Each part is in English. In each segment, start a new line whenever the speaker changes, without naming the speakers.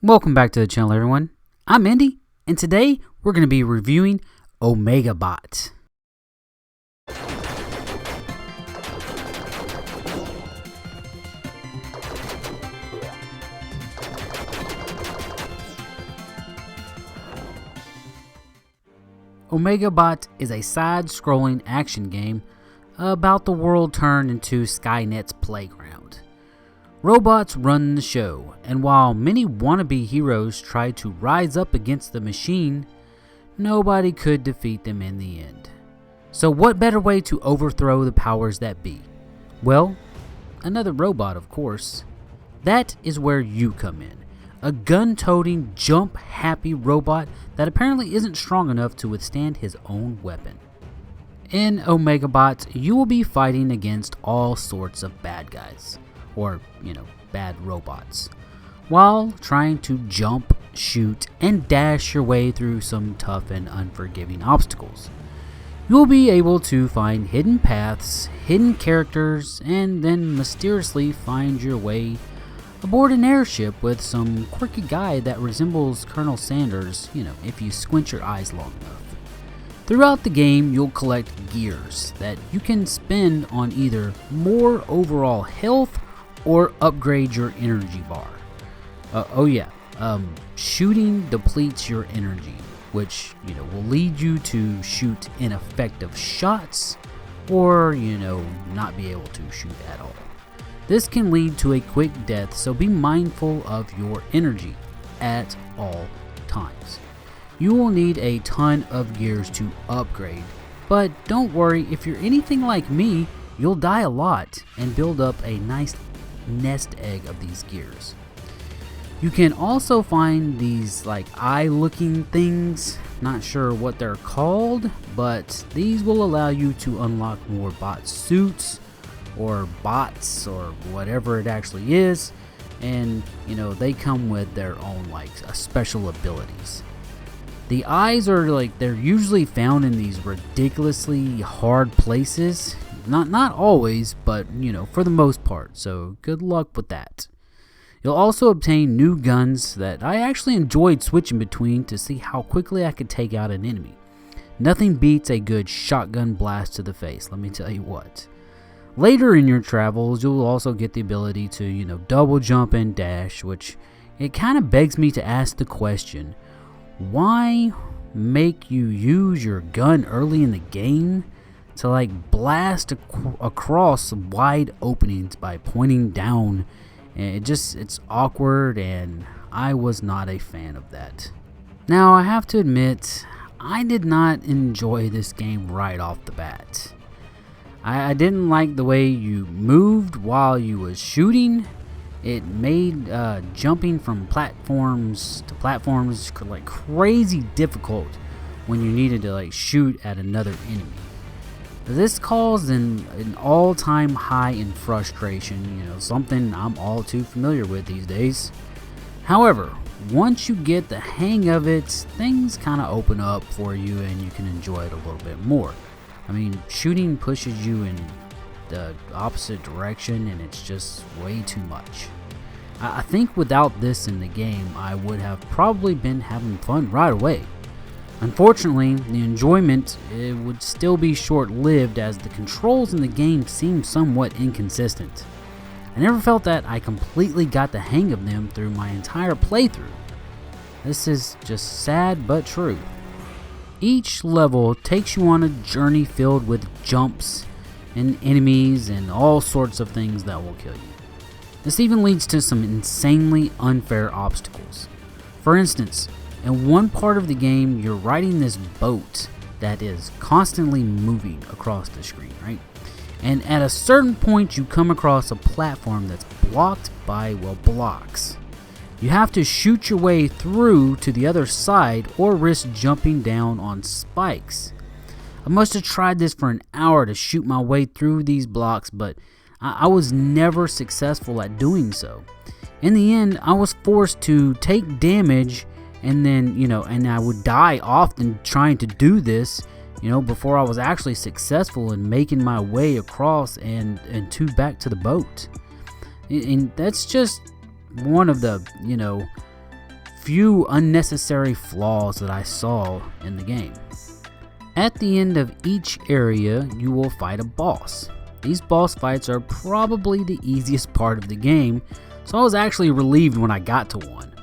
Welcome back to the channel, everyone. I'm Andy, and today we're going to be reviewing Omegabot. Omegabot is a side-scrolling action game about the world turned into Skynet's playground. Robots run the show, and while many wannabe heroes try to rise up against the machine, nobody could defeat them in the end. So what better way to overthrow the powers that be? Well, another robot, of course. That is where you come in. A gun-toting, jump-happy robot that apparently isn't strong enough to withstand his own weapon. In Omegabot, you will be fighting against all sorts of bad guys, or, bad robots, while trying to jump, shoot, and dash your way through some tough and unforgiving obstacles. You will be able to find hidden paths, hidden characters, and then mysteriously find your way aboard an airship with some quirky guy that resembles Colonel Sanders, if you squint your eyes long enough. Throughout the game, you'll collect gears that you can spend on either more overall health or upgrade your energy bar. Shooting depletes your energy, which, will lead you to shoot ineffective shots or, not be able to shoot at all. This can lead to a quick death, so be mindful of your energy at all times. You will need a ton of gears to upgrade, but don't worry, if you're anything like me, you'll die a lot and build up a nice nest egg of these gears. You can also find these eye looking things, not sure what they're called, but these will allow you to unlock more bot suits or bots or whatever it actually is, and they come with their own special abilities. The eyes are they're usually found in these ridiculously hard places. Not always, but for the most part, so good luck with that. You'll also obtain new guns that I actually enjoyed switching between to see how quickly I could take out an enemy. Nothing beats a good shotgun blast to the face, let me tell you what. Later in your travels, you'll also get the ability to, double jump and dash, which it kind of begs me to ask the question, why make you use your gun early in the game to blast across wide openings by pointing down? It's awkward, and I was not a fan of that. Now, I have to admit, I did not enjoy this game right off the bat. I didn't like the way you moved while you was shooting. It made jumping from platforms to platforms crazy difficult when you needed to shoot at another enemy. This caused an all-time high in frustration, something I'm all too familiar with these days. However, once you get the hang of it, things kind of open up for you and you can enjoy it a little bit more. I mean, shooting pushes you in the opposite direction and it's just way too much. I think without this in the game, I would have probably been having fun right away. Unfortunately, the enjoyment would still be short-lived as the controls in the game seem somewhat inconsistent. I never felt that I completely got the hang of them through my entire playthrough. This is just sad but true. Each level takes you on a journey filled with jumps and enemies and all sorts of things that will kill you. This even leads to some insanely unfair obstacles. For instance, in one part of the game, you're riding this boat that is constantly moving across the screen, right? And at a certain point, you come across a platform that's blocked by, blocks. You have to shoot your way through to the other side or risk jumping down on spikes. I must have tried this for an hour to shoot my way through these blocks, but I was never successful at doing so. In the end, I was forced to take damage and then, and I would die often trying to do this, before I was actually successful in making my way across and back to the boat. And that's just one of the, few unnecessary flaws that I saw in the game. At the end of each area, you will fight a boss. These boss fights are probably the easiest part of the game, so I was actually relieved when I got to one.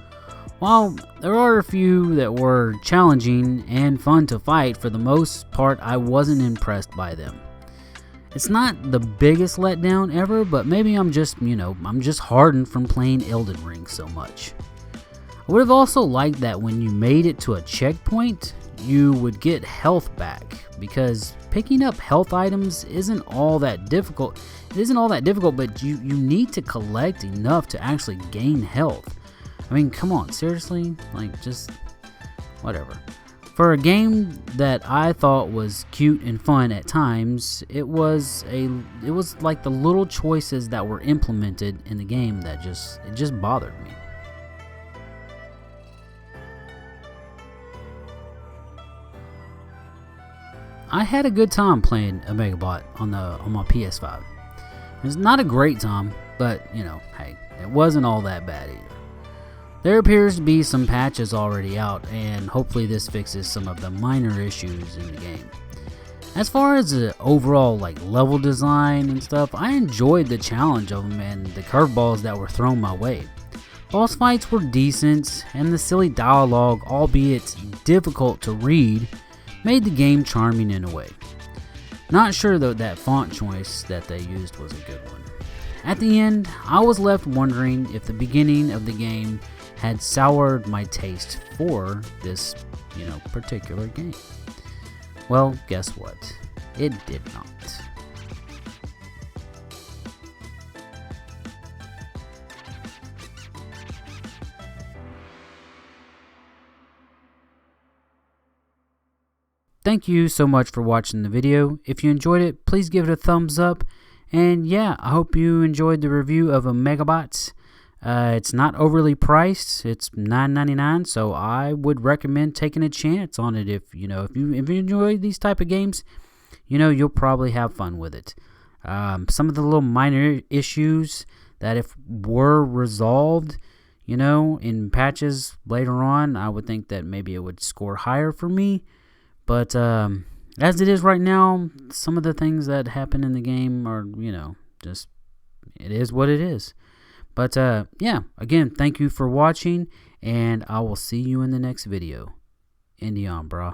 While there are a few that were challenging and fun to fight, for the most part I wasn't impressed by them. It's not the biggest letdown ever, but maybe I'm just hardened from playing Elden Ring so much. I would have also liked that when you made it to a checkpoint, you would get health back, because picking up health items isn't all that difficult. It isn't all that difficult, but you need to collect enough to actually gain health. I mean, come on, seriously? Like, just whatever. For a game that I thought was cute and fun at times, it was like the little choices that were implemented in the game that just bothered me. I had a good time playing Omegabot on my PS5. It's not a great time, but hey, it wasn't all that bad either. There appears to be some patches already out, and hopefully this fixes some of the minor issues in the game. As far as the overall level design and stuff, I enjoyed the challenge of them and the curveballs that were thrown my way. Boss fights were decent, and the silly dialogue, albeit difficult to read, made the game charming in a way. Not sure though that font choice that they used was a good one. At the end, I was left wondering if the beginning of the game had soured my taste for this, particular game. Well, guess what? It did not. Thank you so much for watching the video. If you enjoyed it, please give it a thumbs up. And yeah, I hope you enjoyed the review of Omegabot. It's not overly priced. It's $9.99, so I would recommend taking a chance on it. If you enjoy these type of games, you'll probably have fun with it. Some of the little minor issues that if were resolved, in patches later on, I would think that maybe it would score higher for me. But as it is right now, some of the things that happen in the game are, just it is what it is. But yeah, again, thank you for watching, and I will see you in the next video. Indian, brah.